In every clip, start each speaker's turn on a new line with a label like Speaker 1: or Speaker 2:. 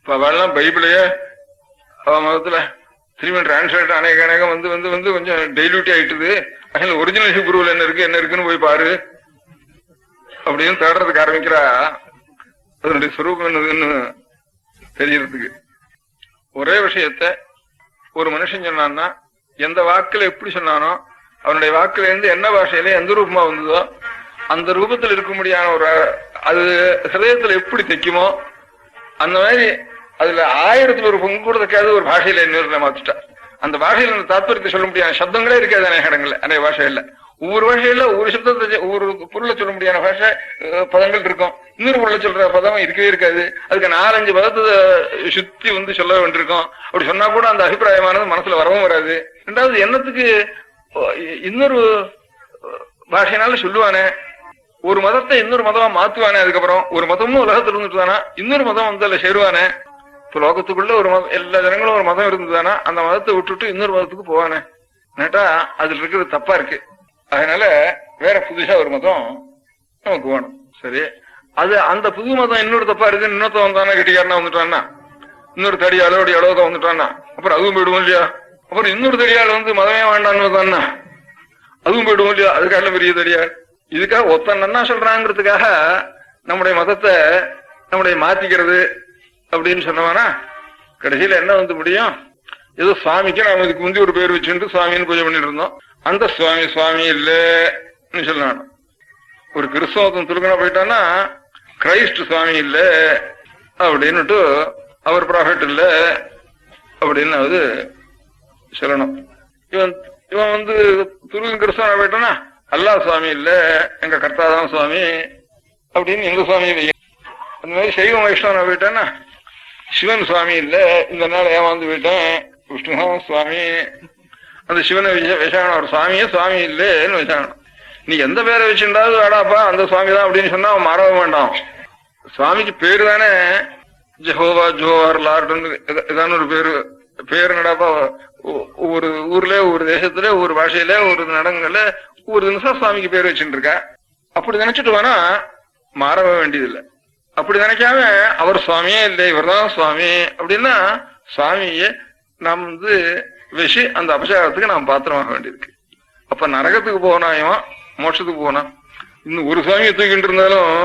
Speaker 1: இப்ப அவெல்லாம் பைபிளையே அவ மதத்துல திரும்பி டிரான்ஸ்லேட் அநேகம் வந்து வந்து வந்து கொஞ்சம் டைல்யூட்டி ஆயிட்டுது. அதுல ஒரிஜினல் ஹீப்ரூல என்ன இருக்குன்னு போய் பாரு அப்படின்னு தேடுறதுக்கு ஆரம்பிக்கிறா. அதனுடைய சுரூபம் என்னதுன்னு தெரியறதுக்கு ஒரே விஷயத்த ஒரு மனுஷன் சொன்னான்னா எந்த வாக்குல எப்படி சொன்னானோ அவனுடைய வாக்குல இருந்து என்ன பாஷையில எந்த ரூபமா வந்ததோ அந்த ரூபத்தில் இருக்க முடியாத ஒரு அது ஹிருதயத்துல எப்படி தைக்குமோ அந்த மாதிரி அதுல 1000த்துல ஒரு பங்கு கூட தைக்காத ஒரு பாஷையில இன்னொரு மாத்திட்டா. அந்த பாஷையில அந்த தாத்பரியத்தை சொல்ல முடியாத சப்தங்களே இருக்காது அநேக இடங்கள்ல. அநேக பாஷையில ஒவ்வொரு பாஷையில ஒவ்வொரு சப்தத்தை ஒவ்வொரு பொருளை சொல்ல முடியாத பாஷை பதங்கள் இருக்கும். இன்னொரு பொருளை சொல்ற பதம் இருக்கவே இருக்காது. அதுக்கு 4-5 பதத்தை சுத்தி வந்து சொல்ல வேண்டியிருக்கும். அப்படி சொன்னா கூட அந்த அபிப்பிராயமானது மனசுல வரவும் வராது. ரெண்டாவது என்னத்துக்கு இன்னொரு பாஷைனால சொல்லுவானே, ஒரு மதத்தை இன்னொரு மதமா மாத்துவானே, அதுக்கப்புறம் ஒரு மதமும் உலகத்துல இருந்துட்டுதானா இன்னொரு மதம் வந்து அதுல சேருவானே. இப்ப லோகத்துக்குள்ள ஒரு மதம் எல்லா ஜனங்களும் ஒரு மதம் இருந்ததுதானா அந்த மதத்தை விட்டுட்டு இன்னொரு மதத்துக்கு போவானே நேட்டா அதுல இருக்கிறது தப்பா இருக்கு. அதனால வேற புதுசா ஒரு மதம் நமக்கு வேணும். சரி, அது அந்த புது மதம் இன்னொரு தப்பா இருக்கு. இன்னொருத்த வந்தானா கெட்டிக்காரனா வந்துட்டான்னா இன்னொரு தடியாளோ அளவுக்கு வந்துட்டான்னா அப்புறம் அதுவும் போயிடுவோம் இல்லையா. அப்புறம் இன்னொரு தடியாள் வந்து மதமே வேண்டான்னு வந்தான்னா அதுவும் போயிடுவோம் இல்லையா. அதுக்காக பெரிய தடியாள் இதுக்காக ஒத்தன் நன்னா சொல்றாங்கிறதுக்காக நம்முடைய மதத்தை நம்முடைய மாத்திக்கிறது அப்படின்னு சொன்னவானா கடைசியில என்ன வந்து முடியும். ஏதோ சுவாமிக்கு நாம இதுக்கு முந்தி ஒரு பேர் வச்சுட்டு சுவாமின்னு பூஜை பண்ணிட்டு இருந்தோம். அந்த சுவாமி சுவாமி இல்லன்னு சொல்லணும். ஒரு கிறிஸ்தவத்தன் துலுக்கனா போயிட்டான்னா கிரைஸ்ட் சுவாமி இல்ல அப்படின்னுட்டு அவர் ப்ராஃபிட் இல்ல அப்படின்னு அது சொல்லணும். இவன் வந்து துருவன் கிறிஸ்தவனா போயிட்டானா அல்லா சுவாமி இல்ல எங்க கர்த்தாதான் சுவாமி அப்படின்னு எங்க சுவாமி. அந்த மாதிரி சைவம் வைஷ்ணவனா போயிட்டானா சிவன் சுவாமி இல்ல இந்த நாள் ஏமாந்து போயிட்டேன் விஷ்ணுதான் சுவாமி. அந்த சிவனை விஷாகணும் ஒரு சுவாமியே சுவாமி இல்லன்னு விஷாகணும். நீ எந்த பேரை வச்சுட்டாவது வேடாப்பா அந்த சுவாமி தான் அப்படின்னு சொன்னா அவன் மாறவே வேண்டாம். சுவாமிக்கு பேரு தானே ஜெஹோவா ஜோஹர் லார்டுன்னு ஏதான ஒரு பேரு நடாப்பா. ஒவ்வொரு ஊர்ல ஒவ்வொரு தேசத்துல ஒவ்வொரு பாஷையில ஒரு நடங்கள்ல ஒவ்வொரு நிமிஷம் சுவாமிக்கு பேர் வச்சுட்டு இருக்கா. அப்படி நினைச்சிட்டு வேணா மாறவே வேண்டியதில்லை. அப்படி நினைக்காம அவர் சுவாமியே இல்லை இவர்தான் சுவாமி அப்படின்னா சுவாமியே நாம் வந்து விஷி அந்த அபசாரத்துக்கு நாம் பாத்திரமாக வேண்டியிருக்கு. அப்ப நரகத்துக்கு போனாயும் மோட்சத்துக்கு போனா இன்னும் ஒரு சுவாமியை தூக்கிட்டு இருந்தாலும்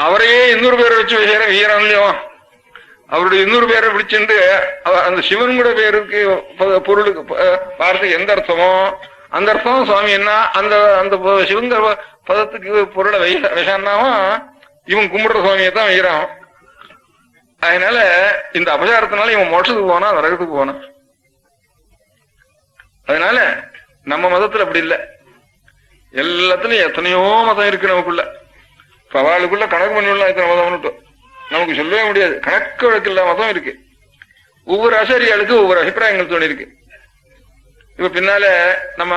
Speaker 1: அவரையே இன்னொரு பேரை வச்சு வீரம் இல்லையோ அவருடைய இன்னொரு பேரை பிடிச்சுட்டு அந்த சிவன் கூட பேருக்கு பொருளுக்கு வார்த்தைக்கு எந்த அர்த்தமோ அந்த அர்த்தம் சுவாமி என்ன அந்த அந்த சிவங்க பதத்துக்கு பொருளை விஷான்னாவும் இவன் கும்பிடுற சுவாமியை தான் வைக்கிறான். அதனால இந்த அபசாரத்தினால இவன் மோட்சத்துக்கு போனா நரகத்துக்கு போனா. அதனால நம்ம மதத்துல அப்படி இல்லை. எல்லாத்துலயும் எத்தனையோ மதம் இருக்கு நமக்குள்ள. அவளுக்குள்ள கணக்கு பண்ணிவிடலாம் இத்தனை மதம்னுட்டு நமக்கு சொல்லவே முடியாது. கணக்கு வழக்கு இல்ல மதம் இருக்கு. ஒவ்வொரு ஆச்சாரியாளுக்கு ஒவ்வொரு அபிப்பிராயங்கள் தோணி இருக்கு. இப்ப பின்னால நம்ம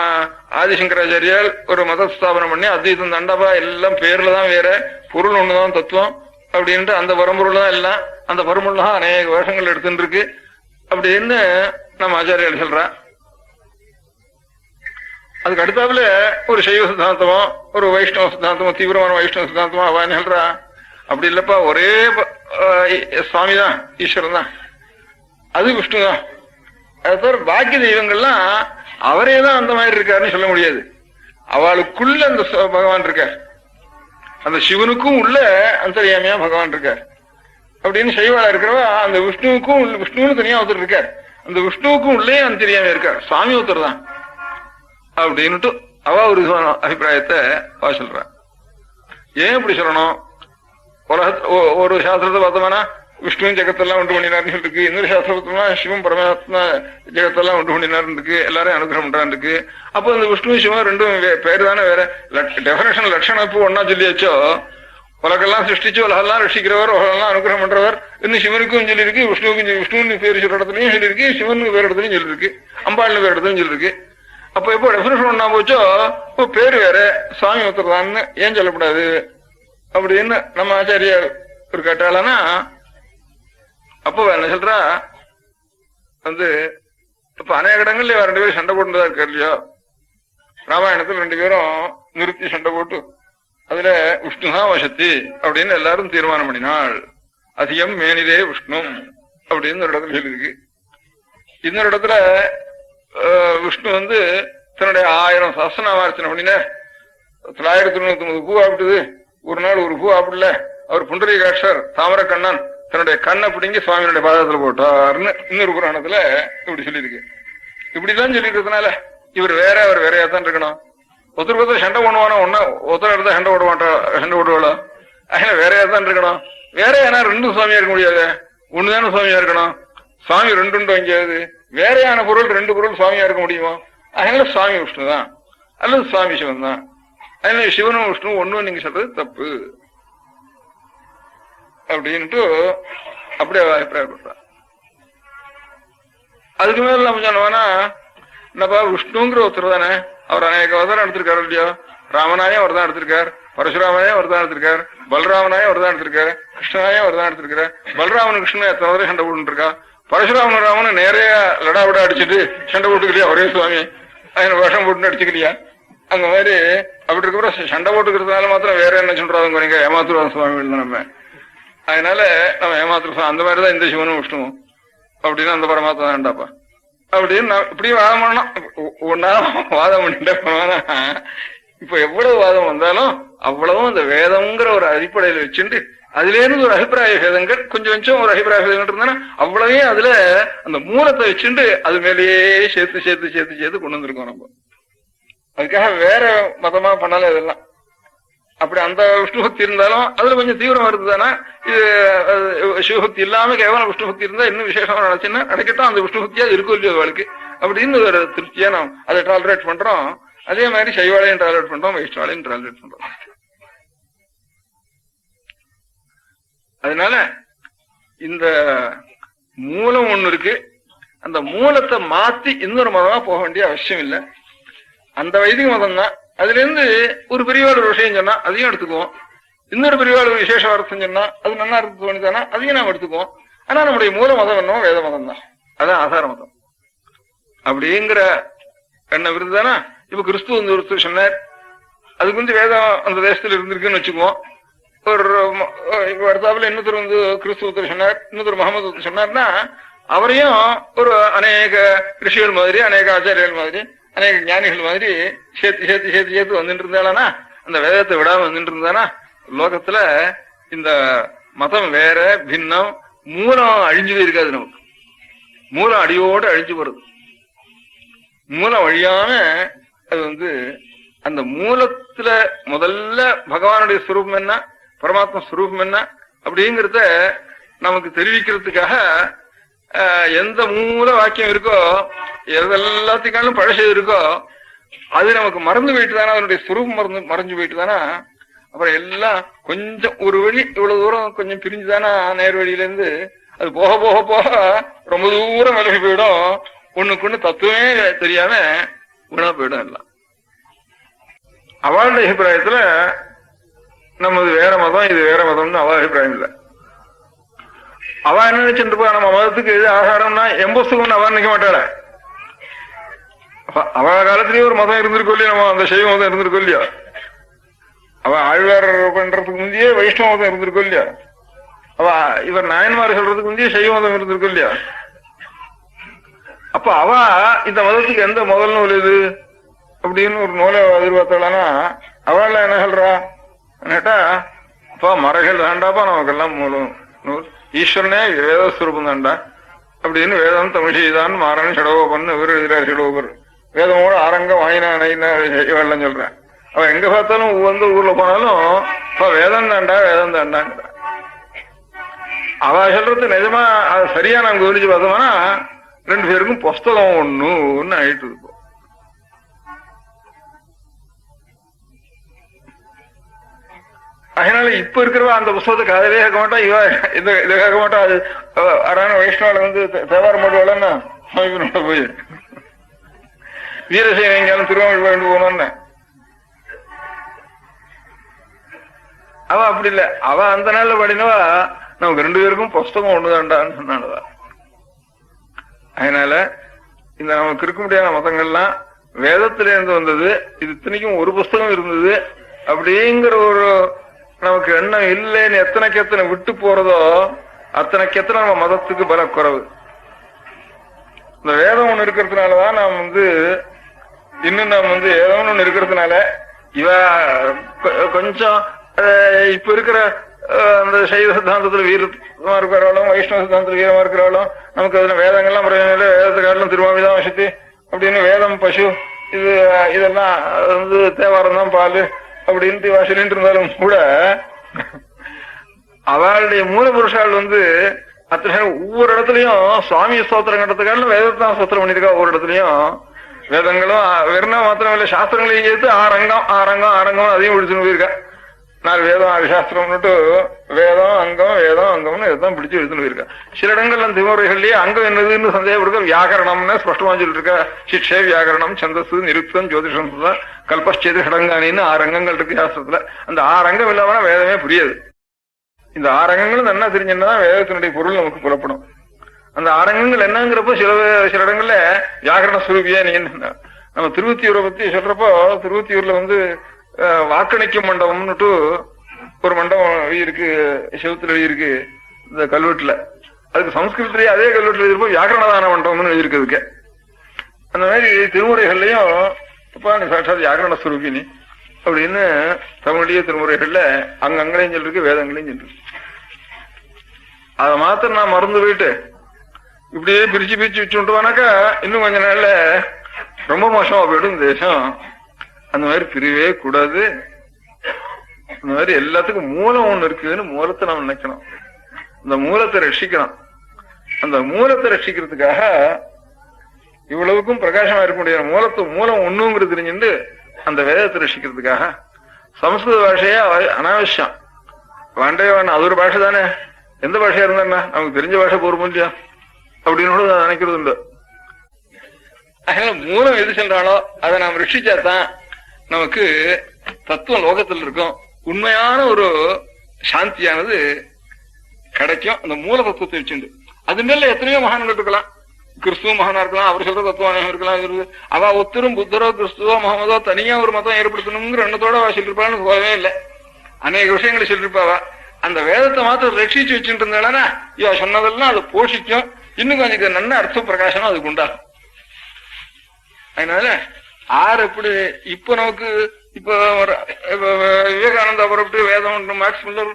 Speaker 1: ஆதிசங்கராச்சாரியால் ஒரு மத ஸ்தாபனம் பண்ணி அத்வைதம் தண்டபா எல்லாம் பேர்ல தான் வேற பொருள் ஒண்ணுதான் தத்துவம் அப்படின்ட்டு அந்த பரம்பொருள் தான் எல்லாம் அந்த பரம்பொருள் தான் அநேக வருஷங்கள் எடுத்துட்டு இருக்கு அப்படின்னு நம்ம ஆச்சாரியால் சொல்றா. அதுக்கு அடுத்தாப்புல ஒரு சைவ சித்தாந்தமோ ஒரு வைஷ்ணவ சித்தாந்தமோ தீவிரமான வைஷ்ணவ சித்தாந்தமோ அவன் சொல்றா. அப்படி இல்லப்பா ஒரே சுவாமி தான் ஈஸ்வரன் தான் அது விஷ்ணு தான். அது தவிர பாக்கிய தெய்வங்கள்லாம் அவரே தான் அந்த மாதிரி இருக்காருன்னு சொல்ல முடியாது. அவளுக்குள்ள அந்த பகவான் இருக்கார். அந்த சிவனுக்கும் உள்ள அந்தர்யாமியா பகவான் இருக்கார் அப்படின்னு சைவாளா இருக்கிறவா அந்த விஷ்ணுவுக்கும் விஷ்ணுன்னு தனியா ஒருத்தர் இருக்கார். அந்த விஷ்ணுவுக்கும் உள்ளே அந்தர்யாமியா இருக்கார். சுவாமி ஒருத்தர் தான் அப்படின்னுட்டு அவ ஒரு அபிப்பிராயத்தை அவ சொல்ற. ஏன் இப்படி சொல்லணும்? ஒரு சாஸ்திரத்தை பார்த்தோம்னா விஷ்ணு ஜெகத்தெல்லாம் உண்டு பண்ணினார்னு இருக்கு. இன்னொரு சாஸ்திரம் பார்த்தோம்னா சிவன் பரமாத்மா ஜெகத்தெல்லாம் உண்டு பண்ணினார்னு இருக்கு. எல்லாரையும் அனுகிரகம் பண்றான்னு இருக்கு. அப்போ இந்த விஷ்ணு சிவன் ரெண்டும் பேரு தானே வேற. டெபினேஷன் லட்சணம் இப்போ ஒன்னா சொல்லியாச்சோ உலகெல்லாம் சிருஷ்டிச்சு உலகெல்லாம் ரசிக்கிறவர் உலகெல்லாம் அனுகிரகம் பண்றவர் இன்னும் சிவனுக்கும் சொல்லியிருக்கு விஷ்ணுவுக்கும் விஷ்ணுன்னு பேர் சொல்ற இடத்துலயும் சொல்லியிருக்கு சிவனுக்கு வேற இடத்துலயும் சொல்லியிருக்கு அம்பாள்னு வேற இடத்துலயும் சொல்லியிருக்கு. அப்ப எப்போ டெபினேஷன் ஒன்னா போச்சோ இப்போ பேரு வேற சுவாமி ஒருத்தர்தான்னு ஏன் சொல்லக்கூடாது அப்படின்னு நம்ம ஆச்சாரியா ஒரு கேட்டாலனா அப்போ என்ன சொல்றா வந்து இப்ப அநேக இடங்கள்ல 2 பேரும் சண்டை போட்டுதான் இருக்காரு இல்லையோ. ராமாயணத்துல 2 பேரும் நிறுத்தி சண்டை போட்டு அதுல விஷ்ணுதான் வசத்தி அப்படின்னு எல்லாரும் தீர்மானம் பண்ணினாள் அதிகம் மேனிதே விஷ்ணு அப்படின்னு ஒரு இடத்துல சொல்லியிருக்கு. இன்னொரு இடத்துல விஷ்ணு வந்து தன்னுடைய 1000 சஹஸ்ரநாமார்ச்சனை பண்ணின 999 பூ ஆப்பிட்டுது. ஒரு நாள் ஒரு பூ ஆப்பிடல. அவர் புண்டரீகாட்சர் தாமர கண்ணன் தன்னுடைய கண்ணை பிடிங்கி சுவாமியுடைய பாதத்துல போட்டார்னு இன்னொரு புராணத்துல இப்படி சொல்லியிருக்கு. இப்படிதான் சொல்லிருக்கிறதுனால இவர் வேற அவர் வேறையா தான் இருக்கணும். ஒருத்தர் சண்டை பண்ணுவானா ஒன்னா ஒருத்தர் எடுத்தா சண்டை போடுவாளோ அதனால வேறையா தான் இருக்கணும். வேற ஏன்னா 2 சுவாமியா இருக்க முடியாது, ஒண்ணுதான சுவாமியா இருக்கணும். சுவாமி 2 எங்கேயாவது வேறையான பொருள் 2 பொருள் சுவாமியா இருக்க முடியுமா? அதனால சுவாமி விஷ்ணு தான் அல்லது சுவாமி சிவன் தான். அதனால சிவனும் விஷ்ணு ஒண்ணும் நீங்க சொல்றது தப்பு அப்படின்ட்டு அப்படியே அபிப்பிராயப்படுறார். அதுக்கு மேல நம்ம சொன்னோம்னா என்னப்பா விஷ்ணுங்கிற ஒருத்தர் தானே, அவர் அநேக அவதாரம் எடுத்திருக்காரு இல்லையோ. ராமனாயும் அவர் தான் எடுத்திருக்கார், பரசுராமனையும் அவர் தான் எடுத்திருக்காரு, பலராமனாயும் அவர் தான் எடுத்திருக்காரு, கிருஷ்ணனாயும் அவர் தான் எடுத்திருக்காரு. பலராமனு கிருஷ்ணன் எத்தனை வரை சண்டை போட்டு இருக்கா. பரசுராமன் ராமனு நேரைய லடா விட அடிச்சுட்டு சண்டை போட்டுக்கலையா ஒரே சுவாமி, அதனை வருஷம் போட்டுன்னு அடிச்சுக்கலையா? அந்த மாதிரி அப்படி இருக்க சண்டை போட்டுக்கிறதுனால மாத்திரம் வேற என்ன சொல்றாங்க ஏமாத்துருவாங்க சுவாமி நம்ம. அதனால நம்ம ஏமாத்துற அந்த மாதிரிதான் இந்த சிவனும் விஷ்ணுவும் அப்படின்னு அந்த பரமாத்மா வேண்டாப்பா அப்படின்னு நான் இப்படியும் வாதம் பண்ணணும். ஒன்னா வாதம் பண்ணிட்டே போனா இப்ப எவ்வளவு வாதம் வந்தாலும் அவ்வளவும் அந்த வேதம்ங்கிற ஒரு அடிப்படையில வச்சுட்டு அதுல இருந்து ஒரு அபிப்பிராய பேதங்கள் கொஞ்சம் ஒரு அபிப்பிராய பேதங்கள் இருந்தா அவ்வளவே அதுல அந்த மூலத்தை வச்சுட்டு அது மேலேயே சேர்த்து சேர்த்து சேர்த்து சேர்த்து கொண்டு வந்திருக்கோம் நம்ம. அதுக்காக வேற மதமா பண்ணாலும் இதெல்லாம் அப்படி அந்த விஷ்ணுபக்தி இருந்தாலும் அதுல கொஞ்சம் தீவிரம் வருதுதானா. இது சிவபக்தி இல்லாம கேவலம் விஷ்ணுபக்தி இருந்தா இன்னும் விசேஷமா நினைச்சுன்னா நினைக்கட்டும், அந்த விஷ்ணுபக்தியா இருக்கும் இல்லையோ அவளுக்கு அப்படின்னு ஒரு திருப்தியா நாம் அதை டாலரேட் பண்றோம். அதே மாதிரி சைவாலையும் டாலரேட் பண்றோம், வைஷ்ணவாலையும் டாலரேட் பண்றோம். அதனால இந்த மூலம் ஒண்ணு இருக்கு, அந்த மூலத்தை மாத்தி இன்னொரு மதமா போக வேண்டிய அவசியம் இல்லை. அந்த வைதிக மதம் தான். அதுல இருந்து ஒரு பெரியவாள் ஒரு விஷயம் சொன்னா அதையும் எடுத்துக்குவோம், இன்னொரு பெரியவாள் ஒரு விசேஷ அர்த்தம் சொன்னா அது நல்லா இருக்கு தோணிதானா அதையும் நாம் எடுத்துக்குவோம். ஆனா நம்முடைய மூல மதம் என்னவோ வேத மதம் தான், அதான் ஆதார மதம் அப்படிங்கிற என்ன விருதுதானா. இப்ப கிறிஸ்துவ வந்து ஒருத்தர் சொன்னார், அதுக்கு வந்து வேதம் அந்த தேசத்துல இருந்திருக்குன்னு வச்சுக்குவோம். ஒரு அடுத்தாப்புல இன்னொருத்தர் வந்து கிறிஸ்துவத்தர் சொன்னார், இன்னொருத்தர் முகமது சொன்னார்னா அவரையும் ஒரு அநேக ரிஷிகள் மாதிரி அநேக ஆச்சாரியர்கள் மாதிரி அநேக ஞானிகள் மாதிரி சேர்த்து சேர்த்து சேர்த்து சேர்த்து வந்துட்டு இருந்தானா, அந்த வேதத்தை விடாம வந்துட்டு இருந்தானா லோகத்துல இந்த மதம் வேற பின்னம் மூலம் அழிஞ்சு போயிருக்காது. நமக்கு மூலம் அடியோடு அழிஞ்சு போறது, மூலம் அழியாம அது வந்து அந்த மூலத்துல முதல்ல பகவானுடைய ஸ்வரூபம் என்ன, பரமாத்மா ஸ்வரூபம் என்ன அப்படிங்கிறத நமக்கு தெரிவிக்கிறதுக்காக எந்த மூல வாக்கியம் இருக்கோ எதெல்லாத்துக்காலும் பழசு இருக்கோ அது நமக்கு மறந்து போயிட்டு தானே, அதனுடைய ஸ்வரூபம் மறைஞ்சு போயிட்டு தானா. அப்புறம் எல்லாம் கொஞ்சம் ஒரு வழி இவ்வளவு தூரம் கொஞ்சம் பிரிஞ்சுதானா நேர் வழியில இருந்து அது போக போக போக ரொம்ப தூரம் விலகி போயிடும். ஒண்ணுக்கு ஒண்ணு தத்துவமே தெரியாம உணா போயிடும் எல்லாம். அவளுடைய அபிப்பிராயத்துல நமது வேற மதம் இது வேற மதம்னு அவ அபிப்பிராயம் இல்லை. அவ என்ன நினைச்சுட்டு நம்ம மதத்துக்கு எது ஆகாரம்னா எம்புஸ்துக்குன்னு அவ நினைக்க மாட்டாள. அவ காலத்திலேயே ஒரு மதம் இருந்திருக்கோம் இல்லையா, நம்ம அந்த சைவ மதம் இருந்திருக்கோம் இல்லையா. அவ ஆழ்வார் பண்றதுக்கு முந்தையே வைஷ்ணவ மதம் இருந்திருக்கோம் இல்லையா. அவ இவர் நாயன்மார் சொல்றதுக்கு முந்தையே சைவ மதம் இருந்திருக்கோம் இல்லையா. அப்ப அவ இந்த மதத்துக்கு எந்த முதல் நூல் இது அப்படின்னு ஒரு நூலை எதிர்பார்த்தாளானா அவள் என்ன சொல்றா கேட்டா, அப்பா மறைகள் தாண்டாப்பா நமக்கெல்லாம் மூலம் நூல் ஈஸ்வரனே வேதஸ்வரூபம் தாண்டா அப்படின்னு வேதம் தமிழ் செய்தான் மாறன் சடகோபன் இவர் எழுதுறாரு. சடகோபர் வேதமோட ஆரங்கம் வாங்கினான் சொல்றேன். அவ எங்க பார்த்தாலும் வந்து ஊர்ல போனாலும் இப்ப வேதம் தாண்டா வேதம் தாண்டாங்கிற. அவ சொல்றது நிஜமா அது சரியா நாங்க கவனிச்சு பார்த்தோம்னா 2 பேருக்கும் புஸ்தகம் ஒண்ணு ஆயிட்டு இருக்கும். அதனால இப்ப இருக்கிறவா அந்த புஸ்தகத்தை காதலே கேட்க மாட்டா, இவ இதை கேட்க மாட்டா. அது அறான வைஷ்ணவால வந்து தேவார மாட்டுவாளன்னா சுவாமினோட போய் வீரசேன எங்கேயாலும் திருவாரூர் வேண்டு போனோன்னு அவ அப்படி இல்லை. அவ அந்த நாள்ல படினவா நமக்கு 2 பேருக்கும் புஸ்தகம் ஒண்ணுதான்டான்னு சொன்னானதா. அதனால இந்த நமக்கு இருக்க முடியாத மதங்கள்லாம் வேதத்தில இருந்து வந்தது. இது இத்தனைக்கும் ஒரு புஸ்தகம் இருந்தது அப்படிங்கிற ஒரு நமக்கு எண்ணம் இல்லைன்னு எத்தனைக்கு எத்தனை விட்டு போறதோ அத்தனைக்கு எத்தனை நம்ம மதத்துக்கு பல குறைவு. இந்த வேதம் ஒண்ணு இருக்கிறதுனாலதான் நாம் இன்னும் நாம் ஏதோ ஒண்ணு இருக்கிறதுனால இவ கொஞ்சம் இப்ப இருக்கிற அந்த சைவ சித்தாந்தத்துல வீரமா இருக்கிறாலும் வைஷ்ணவ சித்தாந்தத்துல வீரமா இருக்கிறாலும் நமக்கு அதுல வேதங்கள்லாம் வேதத்தை காட்டிலும் திருவாமிதான் வசதி அப்படின்னு வேதம் பசு இதெல்லாம் தேவாரம் தான் பால் அப்படின்னு சொல்லிட்டு இருந்தாலும் கூட அவளுடைய மூலபுருஷால் அத்தனை ஒவ்வொரு இடத்துலயும் சுவாமி ஸ்தோத்திரம் கட்டத்துக்காலும் வேதத்தான் ஸ்தோத்திரம் பண்ணிருக்கா. ஒவ்வொரு இடத்துலயும் வேதங்களும் வெறுனா மாத்திரம் இல்ல சாஸ்திரங்களையும் சேர்த்து ஆரங்கம் அதையும் பிடிச்சுன்னு போயிருக்கா. 4 வேதம் 6 சாஸ்திரம்னுட்டு வேதம் அங்கம்னு இதுதான் பிடிச்சு எடுத்துன்னு போயிருக்கா. சில இடங்கள்ல திமுறைகள்லயே அங்கம் என்னதுன்னு சந்தேகப்படுக்க வியாகரணம்னு ஸ்பஷ்டமா சொல்லிட்டு இருக்கா. சிக்ஷே வியாகரணம் சந்தசு நிருக்தம் ஜோதிஷம் கல்பச்சேது ஹடங்கானின்னு 6 அங்கங்கள் இருக்கு சாஸ்திரத்துல. அந்த 6 அங்கம் இல்லாம வேதமே புரியாது. இந்த 6 அங்கங்களும் நல்லா தெரிஞ்சுதான் வேதத்தினுடைய பொருள் நமக்கு புலப்படும். அந்த 6 அங்கங்கள் என்னங்கிறப்போ சில இடங்கள்ல வியாகரண சுரூபியா நீங்க நம்ம திருவத்தியூரை பத்தி சொல்றப்போ திருவத்தியூர்ல வாக்கணிக்கும் மண்டபம்னுட்டு ஒரு மண்டபம் எழுதியிருக்கு, சிவத்துல எழுதியிருக்கு இந்த கல்வெட்டுல. அதுக்கு சம்ஸ்கிருத்திலேயே அதே கல்வெட்டுல எழுதிருப்போம் வியாகரணதான மண்டபம்னு எழுதியிருக்குதுக்கு. அந்த மாதிரி திருமுறைகள்லயும் நீ சாட்சாத் வியாகரண சுரூபினி அப்படின்னு தமிழ்லயே திருமுறைகள்ல அங்கங்களையும் சொல்லிருக்கு, வேதங்களையும் சொல்லிருக்கு. அதை மாத்திரம் நான் மறந்து போயிட்டு இப்படியே பிரிச்சு வச்சுட்டுவானாக்கா இன்னும் கொஞ்ச நாள்ல ரொம்ப மோசமா போயிடும் தேசம். அந்த மாதிரி பிரிவே கூடாது. அந்த மாதிரி எல்லாத்துக்கும் மூலம் ஒண்ணு இருக்குதுன்னு மூலத்தை நம்ம நினைக்கணும். அந்த மூலத்தை ரட்சிக்கணும். அந்த மூலத்தை ரட்சிக்கிறதுக்காக இவ்வளவுக்கும் பிரகாசமா இருக்க முடியாது. மூலம் ஒண்ணுங்கிறது தெரிஞ்சுட்டு அந்த வேதத்தை ரட்சிக்கிறதுக்காக சமஸ்கிருத பாஷையா அனாவசியம் வேண்டவே வேண்டாம். அது ஒரு பாஷை தானே, எந்த பாஷையா இருந்தா நமக்கு தெரிஞ்ச பாஷை போருமோ இல்லையா அப்படின்னு நினைக்கிறது உண்டு. அதனால மூலம் எது சொல்றாலோ அதை நாம் ரட்சிச்சாதான் நமக்கு தத்துவம் லோகத்தில் இருக்கும். உண்மையான ஒரு சாந்தியானது கிடைக்கும் அந்த மூல தத்துவத்தை வச்சுண்டு. அது மேல எத்தனையோ மகான்கள் இருக்கலாம். கிறிஸ்துவ மகானா இருக்கலாம், அவர் சொல்ற தத்துவம் இருக்கலாம். அவ ஒத்தரும் புத்தரோ கிறிஸ்துவோ முகமதோ தனியா ஒரு மதம் ஏற்படுத்தணுங்கிற எண்ணத்தோட அவ சொல்லிருப்பான்னு போகவே இல்லை. அநேக விஷயங்களை சொல்லிருப்பாவா. அந்த வேதத்தை மாத்திரம் ரட்சிச்சு வச்சுட்டு இருந்தானா இவ சொன்னதெல்லாம் அது போஷிக்கும். இன்னும் கொஞ்சம் நல்ல அர்த்த பிரகாசனம் அதுக்கு உண்டாகும். அதனால எப்படி இப்ப நமக்கு விவேகானந்தா புறப்பட்டு வேதம் மேக்ஸ் முல்லர்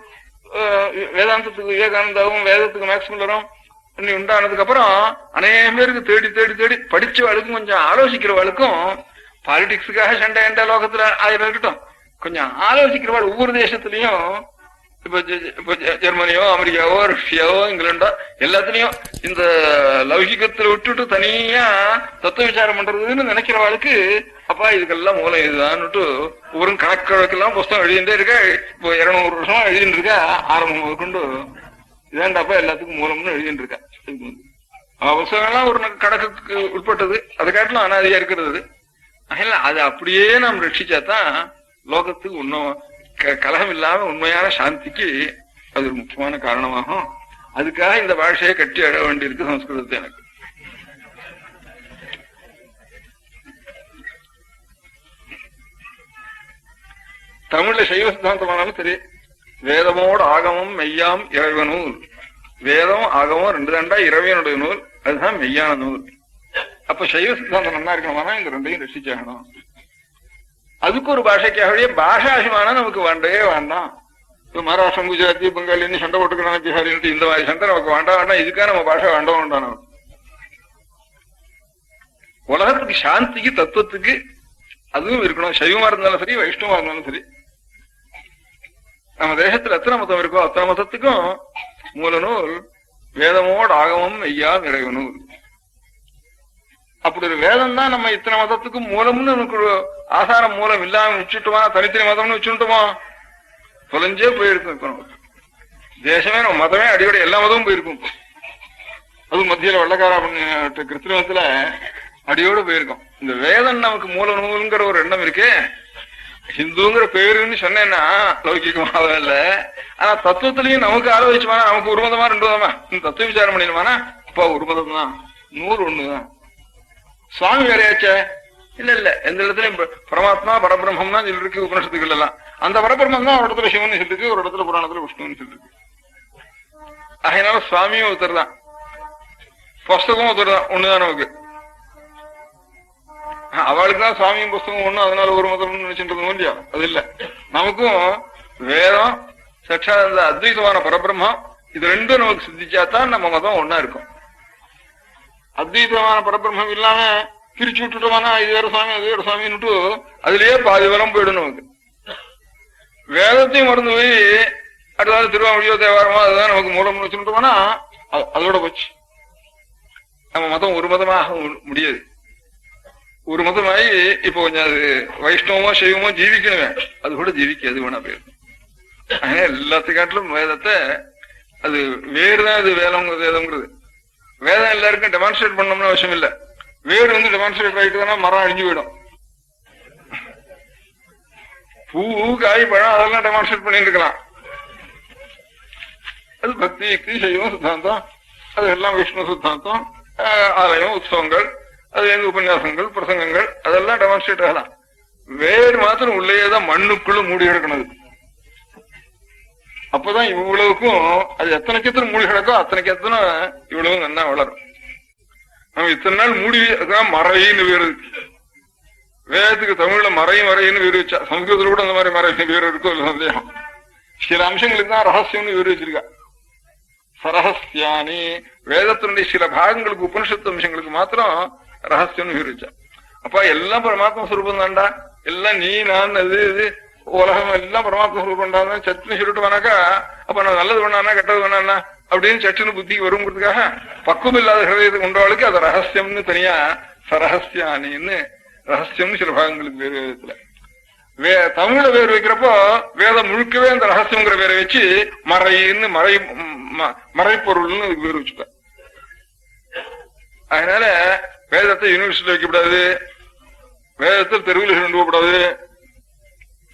Speaker 1: வேதாந்தத்துக்கு விவேகானந்தாவும் வேதத்துக்கு மேக்ஸ் முல்லரும் உண்டானதுக்கு அப்புறம் அநேக பேருக்கு தேடி தேடி தேடி படிச்சவாளுக்கும் கொஞ்சம் ஆலோசிக்கிறவாளுக்கும் பாலிடிக்ஸுக்காக சண்டை லோகத்துல ஆயிரம் இருக்கட்டும், கொஞ்சம் ஆலோசிக்கிறவாள் ஒவ்வொரு தேசத்துலயும் இப்ப ஜெர்மனியோ அமெரிக்காவோ ரஷ்யாவோ இங்கிலாண்டோ எல்லாத்துலயும் இந்த லௌகிகத்துல விட்டுட்டு தனியா தத்துவ விசாரம் பண்றதுன்னு நினைக்கிறவாளுக்கு அப்பா இதுக்கெல்லாம் மூலம் இதுதான்னுட்டு ஒவ்வொரு கணக்கெல்லாம் புஸ்தகம் எழுதிட்டே இருக்கா. இப்போ 200 வருஷமா எழுதிட்டு இருக்கா. ஆரம்பம் கொண்டு இதாண்டாப்பா எல்லாத்துக்கும் மூலம்னு எழுதிட்டு இருக்கா. புஸ்தகம்லாம் ஒரு கணக்குக்கு உட்பட்டது, அதை காட்டிலும் அனாதியா இருக்கிறது. அதனால அது அப்படியே நாம் ரட்சிச்சாதான் லோகத்துக்கு இன்னும் கலகம் இல்லாம உண்மையான சாந்திக்கு அது ஒரு முக்கியமான காரணமாகும். அதுக்காக இந்த பாஷையை கட்டி அழ வேண்டியிருக்கு சம்ஸ்கிருதத்தை. எனக்கு தமிழ்ல சைவ சித்தாந்தமானாலும் சரி, வேதமோடு ஆகமம் மெய்யாம் இறைவ நூல். வேதம் ஆகமம் 2 தாண்டா இறைவனுடைய நூல், அதுதான் மெய்யான நூல். அப்ப சைவ சித்தாந்தம் நல்லா இருக்கணுமானா இந்த 2ஐயும் ரசிச்சாகணும். அதுக்கு ஒரு பாஷைக்காகவே பாஷாபிமானம் நமக்கு வேண்டவே வேண்டாம். மகாராஷ்டிரம் குஜராத்தி பெங்காலின்னு சண்டை போட்டுக்கிறான் பிஹாரின்ட்டு இந்த மாதிரி சண்டை நமக்கு வேண்டாம். இதுக்காக நம்ம பாஷை வேண்டாம். நமக்கு உலகத்துக்கு சாந்திக்கு தத்துவத்துக்கு அதுவும் இருக்கணும். சைவமா இருந்தாலும் சரி, வைஷ்ணவமா இருந்தாலும் சரி. நம்ம தேசத்துல எத்தனை மதம் இருக்கோ அத்தனை மதத்துக்கும் மூல நூல் வேதமோடு ஆகமம் ஐயா நிறைவு நூல். அப்படி ஒரு வேதம் தான் நம்ம இத்தனை மதத்துக்கும் மூலம்னு நமக்கு ஆசாரம் மூலம் இல்லாம வச்சுட்டோமா, தனித்தனி மதம்னு வச்சுட்டோமா தொலைஞ்சே போயிருக்கும். தேசமே நம்ம மதமே அடிக்கடி எல்லா மதமும் போயிருக்கும். அது மத்தியில வெள்ளக்காரா கிறிஸ்தவத்துல அடியோடு போயிருக்கும். இந்த வேதம் நமக்கு மூல நூல்ங்கிற ஒரு எண்ணம் இருக்கு. ஹிந்துங்கிற பேருன்னு சொன்னேன்னா லௌகிகமாக இல்ல, ஆனா தத்துவத்திலையும் நமக்கு ஆலோசிச்சுமானா நமக்கு ஒரு மதமா 2 மதமா தத்துவ விசாரம் பண்ணிடுமானா அப்பா ஒரு மதம் தான், நூறு ஒண்ணுதான். சுவாமி வேறையாச்ச இல்ல எந்த இடத்துலயும் பரமாத்மா பரபிரம்மம் தான் சொல்லிருக்கு உபனிஷத்துக்கள் எல்லாம். அந்த பரபிரம்மம் தான் ஒரு இடத்துல சிவன் சொல்லிருக்கு, ஒரு இடத்துல புராணத்துல விஷ்ணுன்னு சொல்லிருக்கு. அதனால சுவாமியும் ஒருத்தர் தான், புஸ்தகம் ஒருத்தர் தான், ஒண்ணுதான் நமக்கு. அவளுக்கு தான் சுவாமியும் புஸ்தகம் ஒண்ணு, அதனால ஒரு மதம் நினைச்சுட்டு இல்லையா? அது இல்ல. நமக்கும் வேதம் சற்றா இந்த அத்வைதமான பரபிரம்மம் இது ரெண்டும் நமக்கு சித்திச்சாதான் நம்ம மதம் ஒன்னா இருக்கும். அத்வைதமான பரபிரம்மம் இல்லாம பிரிச்சு விட்டுட்டோம்னா இது வேற சுவாமி அது வேற சுவாமின்னுட்டு அதுலயே பாதி வரம் போயிடும் நமக்கு. வேதத்தையும் மறந்து போய் அடுத்த திருவாமொழியோ தேவாரமோ அதுதான் நமக்கு மூலம் வச்சுட்டோம்னா அதோட போச்சு. நம்ம மதம் ஒரு மதமாக முடியாது. ஒரு மதமாயி இப்போ கொஞ்சம் அது வைஷ்ணவமோ சைவமோ ஜீவிக்கணுமே, அது கூட ஜீவிக்க அது வேணா போயிடும். அதனால எல்லாத்துக்காட்டிலும் வேதத்தை அது வேறுதான். அது வேதம்ங்கிறது வேதம் எல்லாருக்கும் டெமான்ஸ்ட்ரேட் பண்ணணும்னு அவசியம் இல்லை. வேறு வந்து டெமான்ஸ்ட்ரேட் ஆகிட்டு தானே மரம் அழிஞ்சு போயிடும். பூ காய் பழம் அதெல்லாம் டெமான்ஸ்ட்ரேட் பண்ணிட்டு இருக்கலாம். அது பக்தி யுக்தி சைவம் சித்தாந்தம், அது எல்லாம் விஷ்ணு சித்தாந்தம், ஆலயம் உற்சவங்கள், அது எங்க உபன்யாசங்கள் பிரசங்கங்கள் அதெல்லாம் டெமான்ஸ்ட்ரேட் ஆகலாம். வேறு மாத்திரம் உள்ளேதான் மண்ணுக்குள்ள மூடி கிடக்கணும். அப்பதான் இவ்வளவுக்கும் அது எத்தனைக்கு எத்தனை மூடி கிடக்கோ அத்தனைக்கு எத்தனை இவ்வளவு நல்லா வளரும். நம்ம இத்தனை நாள் மூடி மறைன்னு வேறு வேதத்துக்கு தமிழ்ல மறைன்னு வேறு வச்சா, சம்ஸ்கிருதத்துல கூட அந்த மாதிரி மறைன்னு வேறு இருக்கும் இல்ல சந்தேகம். சில அம்சங்களுக்கு தான் ரகசியம்னு வேறு வச்சிருக்கா. சரஹஸ்யானி வேதத்தினுடைய சில பாகங்களுக்கு உபனிஷத்து அம்சங்களுக்கு மாத்திரம் ரகசியம்னு வேறு வச்சா. அப்ப எல்லாம் பரமாத்மா சுரூபம் தான்டா, எல்லாம் நீ நான் அது இது உலகம் எல்லாம் பரமாத்மா சுரூபம் சட்டுன்னு சொல்லிட்டு வேணாக்கா அப்ப நான் நல்லது வேணானா கெட்டது வேணானா அப்படின்னு சட்டுன்னு புத்திக்கு வருங்கிறதுக்காக பக்குவம் இல்லாத ஹிருதயத்தை கொண்டவளுக்கு அது ரகசியம்னு தனியா சரஹஸ்யானின்னு ரகசியம்னு சில பாகங்களுக்கு வேறு விதத்துல தமிழ்ல பேர் வைக்கிறப்போ வேதம் முழுக்கவே அந்த ரகசியங்கிற பேரை வச்சு மறைன்னு மறைப்பொருள்னு அதுக்கு பேர் வச்சுப்பேன். அதனால வேதத்தை யூனிவர்சிட்டியில வைக்கப்படாது, வேதத்தை தெருவில் கொண்டு போகக்கூடாது,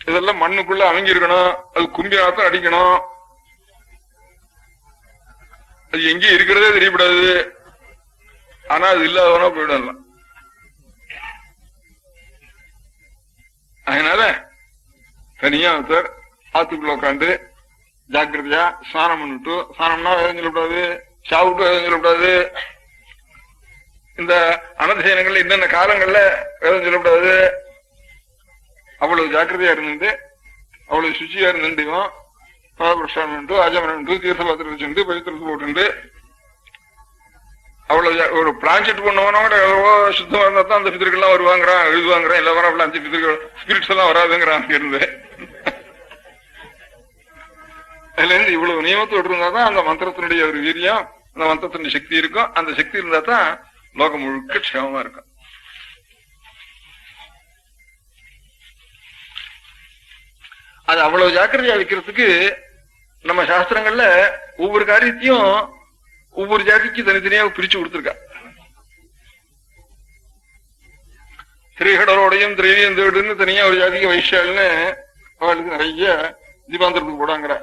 Speaker 1: இதெல்லாம் மண்ணுக்குள்ள அமைங்கி இருக்கணும், அது கும்பியாத்தான் அடிக்கணும், அது எங்கேயும் இருக்கிறதே தெரியப்படாது. ஆனா அது இல்லாதவனா போயிடலாம். அதனால தனியா ஒருத்தர் ஆத்துக்குள்ள உட்காந்து ஜாக்கிரதையா ஸ்நானம் பண்ணிட்டு, ஸ்நானம்னா வேதம் சொல்லக்கூடாது, சாப்பிட்டு வேதம் சொல்லக்கூடாது, இந்த அனதிசயனங்கள்ல இன்னென்ன காலங்கள்ல வேதம் சொல்லக்கூடாது, அவ்வளவு ஜாக்கிரதையா இருந்துட்டு அவ்வளவு சுச்சியா இருந்துட்டும் பரபுருஷாண்டு ஆஜமனு தீர்த்த பாத்திரத்தை சென்று பவித்திரத்தை போட்டு அவ்வளவு ஒரு பிளான்செட் பண்ணவனா கூட எவ்வளவோ சுத்தமா இருந்தா தான் அந்த பித்திரிகள்லாம் வருவாங்கிறான், எழுதுவாங்கிறான். எல்லாரும் அவ்வளவு 5 பித்திரிகள் ஸ்பிரிட்ஸ் எல்லாம் வராதுங்கிறான் இருந்து. அதுல இருந்து இவ்வளவு நியமத்தோடு இருந்தாதான் அந்த மந்திரத்தினுடைய ஒரு வீரியம், அந்த மந்திரத்தினுடைய சக்தி இருக்கும். அந்த சக்தி இருந்தா தான் லோகம் முழுக்க க்ஷேமமா இருக்கும். அது அவ்வளவு ஜாக்கிரதையா வைக்கிறதுக்கு நம்ம சாஸ்திரங்கள்ல ஒவ்வொரு காரியத்தையும் ஒவ்வொரு ஜாதிக்கு தனித்தனியாக பிரிச்சு கொடுத்திருக்கா. திரைகடலோடையும் திரைவியம் தேடுன்னு தனியா ஒரு ஜாதிக்கு வைஷ்யால்னு அவளுக்கு நிறைய தீபாந்திரத்துக்கு போடாங்கிற.